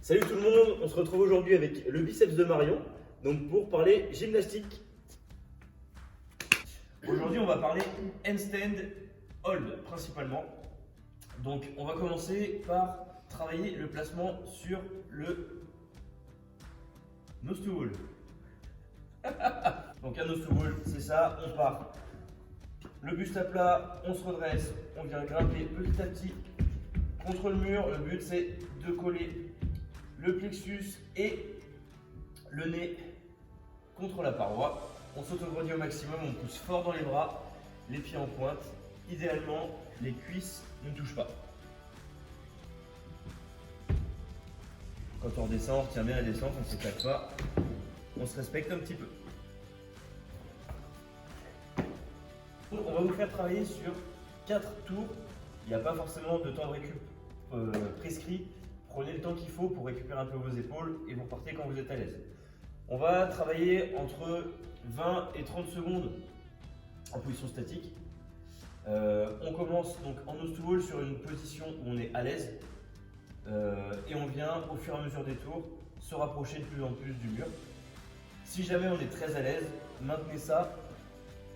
Salut tout le monde, on se retrouve aujourd'hui avec le biceps de Marion, donc pour parler gymnastique. Aujourd'hui on va parler handstand hold principalement. Donc on va commencer par travailler le placement sur le nose to wall. Donc un nose to wall, c'est ça, on part. Le buste à plat, on se redresse, on vient grimper petit à petit contre le mur. Le but c'est de coller le plexus et le nez contre la paroi. On s'autogredit au maximum, on pousse fort dans les bras, les pieds en pointe. Idéalement, les cuisses ne touchent pas. Quand on redescend, on retient bien la descente, on ne s'éclate pas, on se respecte un petit peu. On va vous faire travailler sur 4 tours. Il n'y a pas forcément de temps de récup prescrit. Prenez le temps qu'il faut pour récupérer un peu vos épaules et vous repartez quand vous êtes à l'aise. On va travailler entre 20 et 30 secondes en position statique. On commence donc en nose to wall sur une position où on est à l'aise et on vient au fur et à mesure des tours se rapprocher de plus en plus du mur. Si jamais on est très à l'aise, maintenez ça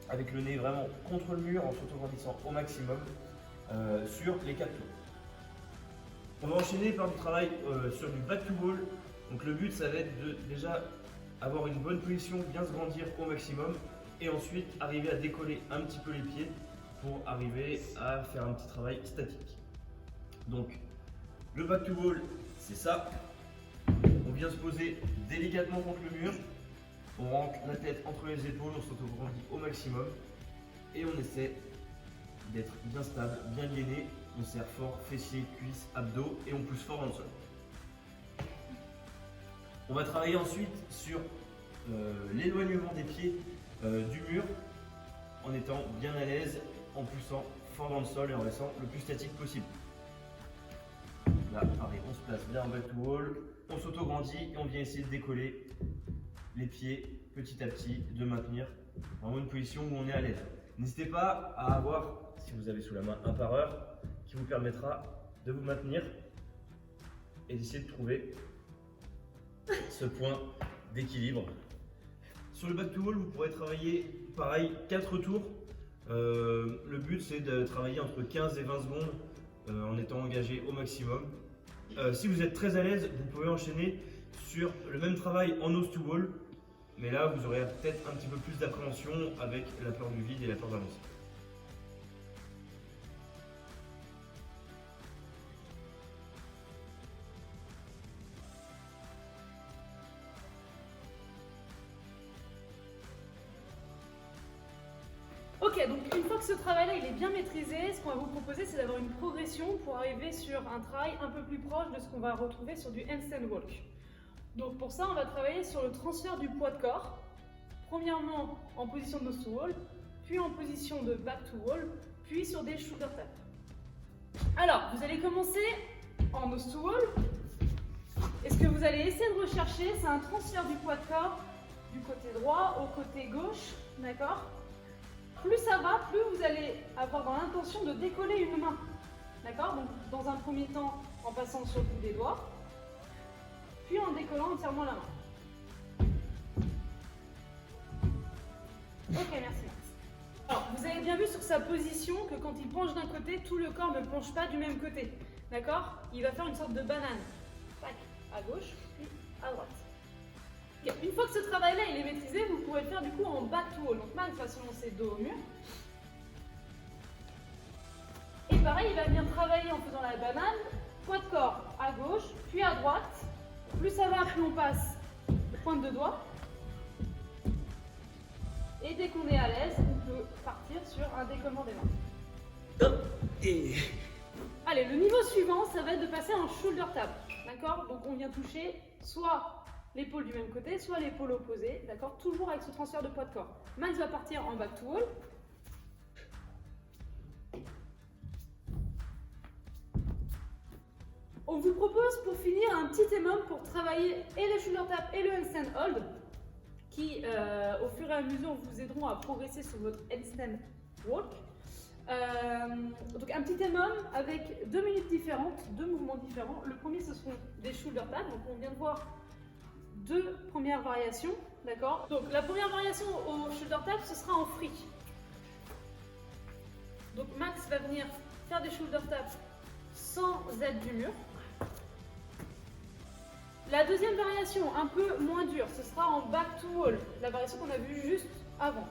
avec le nez vraiment contre le mur en s'autograndissant au maximum sur les 4 tours. On va enchaîner par du travail sur du back to wall. Donc le but ça va être de déjà avoir une bonne position, bien se grandir au maximum et ensuite arriver à décoller un petit peu les pieds pour arriver à faire un petit travail statique. Donc le back to wall c'est ça. On vient se poser délicatement contre le mur. On rentre la tête entre les épaules, on s'autograndit au maximum et on essaie d'être bien stable, bien gainé. On serre fort, fessiers, cuisses, abdos et on pousse fort dans le sol. On va travailler ensuite sur l'éloignement des pieds du mur en étant bien à l'aise, en poussant fort dans le sol et en restant le plus statique possible. Là, pareil, on se place bien en back to wall, on s'autograndit et on vient essayer de décoller les pieds petit à petit, de maintenir vraiment une position où on est à l'aise. N'hésitez pas à avoir, si vous avez sous la main, un pareur qui vous permettra de vous maintenir et d'essayer de trouver ce point d'équilibre. Sur le back to wall, vous pourrez travailler pareil 4 tours. Le but c'est de travailler entre 15 et 20 secondes en étant engagé au maximum. Si vous êtes très à l'aise, vous pouvez enchaîner sur le même travail en nose to wall, mais là vous aurez peut-être un petit peu plus d'appréhension avec la peur du vide et la peur d'avancer. Ok, donc une fois que ce travail-là il est bien maîtrisé, ce qu'on va vous proposer c'est d'avoir une progression pour arriver sur un travail un peu plus proche de ce qu'on va retrouver sur du handstand walk. Donc pour ça on va travailler sur le transfert du poids de corps, premièrement en position de nose to wall, puis en position de back to wall, puis sur des shoulder taps. Alors vous allez commencer en nose to wall, et ce que vous allez essayer de rechercher c'est un transfert du poids de corps du côté droit au côté gauche, d'accord ? Plus ça va, plus vous allez avoir dans l'intention de décoller une main. D'accord? Donc dans un premier temps, en passant sur le bout des doigts, puis en décollant entièrement la main. Ok, merci. Alors, vous avez bien vu sur sa position que quand il penche d'un côté, tout le corps ne penche pas du même côté. D'accord? Il va faire une sorte de banane. Tac, à gauche, puis à droite. Okay. Une fois que ce travail-là il est maîtrisé, vous pourrez le faire du coup en back to wall. Donc Max va se lancer dos au mur. Et pareil, il va venir travailler en faisant la banane, poids de corps à gauche, puis à droite. Plus ça va, plus on passe pointe de doigt. Et dès qu'on est à l'aise, on peut partir sur un décollement des mains. Allez, le niveau suivant, ça va être de passer en shoulder tap. D'accord? Donc on vient toucher soit l'épaule du même côté, soit l'épaule opposée, d'accord? Toujours avec ce transfert de poids de corps. Max va partir en back to wall. On vous propose pour finir un petit émum pour travailler et le shoulder tap et le handstand hold qui, au fur et à mesure, vous aideront à progresser sur votre handstand walk. Donc un petit EMOM avec 2 minutes différentes, 2 mouvements différents. Le premier, ce seront des shoulder taps. Donc on vient de voir 2 premières variations, d'accord? Donc la première variation au shoulder tap, ce sera en free. Donc Max va venir faire des shoulder taps sans aide du mur. La deuxième variation, un peu moins dure, ce sera en back to wall, la variation qu'on a vue juste avant.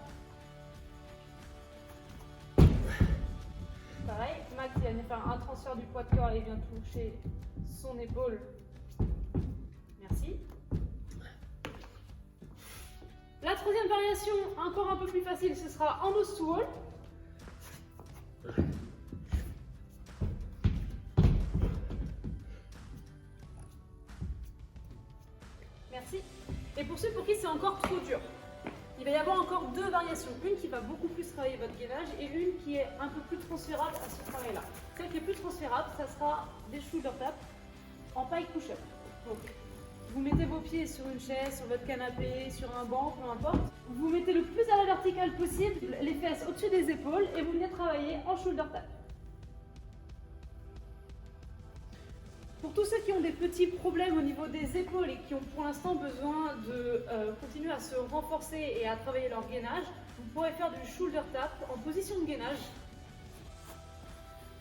Pareil, Max il va venir faire un transfert du poids de corps et il vient toucher son épaule. Merci. La troisième variation, encore un peu plus facile, ce sera en nose to wall. Merci. Et pour ceux pour qui c'est encore trop dur, il va y avoir encore 2 variations. Une qui va beaucoup plus travailler votre gainage et une qui est un peu plus transférable à ce travail-là. Celle qui est plus transférable, ça sera des shoulder taps en pike push-up. Donc, vous mettez vos pieds sur une chaise, sur votre canapé, sur un banc, peu importe. Vous mettez le plus à la verticale possible, les fesses au-dessus des épaules et vous venez travailler en shoulder tap. Pour tous ceux qui ont des petits problèmes au niveau des épaules et qui ont pour l'instant besoin de continuer à se renforcer et à travailler leur gainage, vous pourrez faire du shoulder tap en position de gainage.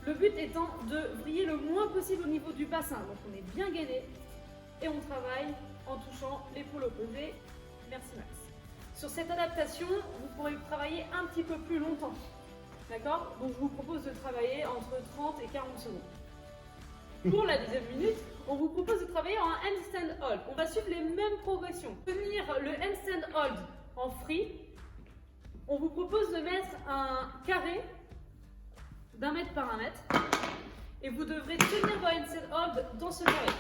Le but étant de vriller le moins possible au niveau du bassin. Donc on est bien gainé et on travaille en touchant l'épaule opposée. Merci Max. Sur cette adaptation, vous pourrez travailler un petit peu plus longtemps. D'accord? Donc je vous propose de travailler entre 30 et 40 secondes. Pour la deuxième minute, on vous propose de travailler en handstand hold. On va suivre les mêmes progressions. Tenir le handstand hold en free, on vous propose de mettre un carré d'1 mètre par 1 mètre et vous devrez tenir votre handstand hold dans ce carré.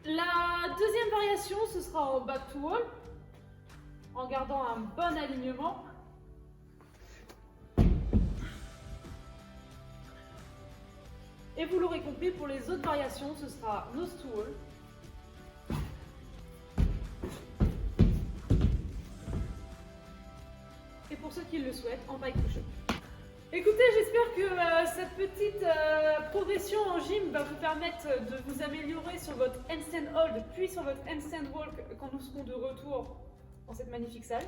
La deuxième variation, ce sera en back to wall, en gardant un bon alignement. Et vous l'aurez compris, pour les autres variations, ce sera nose to wall. Et pour ceux qui le souhaitent, en pike push-up. Écoutez, j'espère que cette petite progression en gym va vous permettre de vous améliorer sur votre handstand hold, puis sur votre handstand walk quand nous serons de retour dans cette magnifique salle.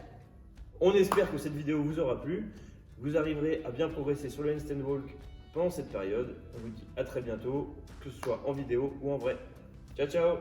On espère que cette vidéo vous aura plu. Vous arriverez à bien progresser sur le handstand walk pendant cette période. On vous dit à très bientôt, que ce soit en vidéo ou en vrai. Ciao, ciao!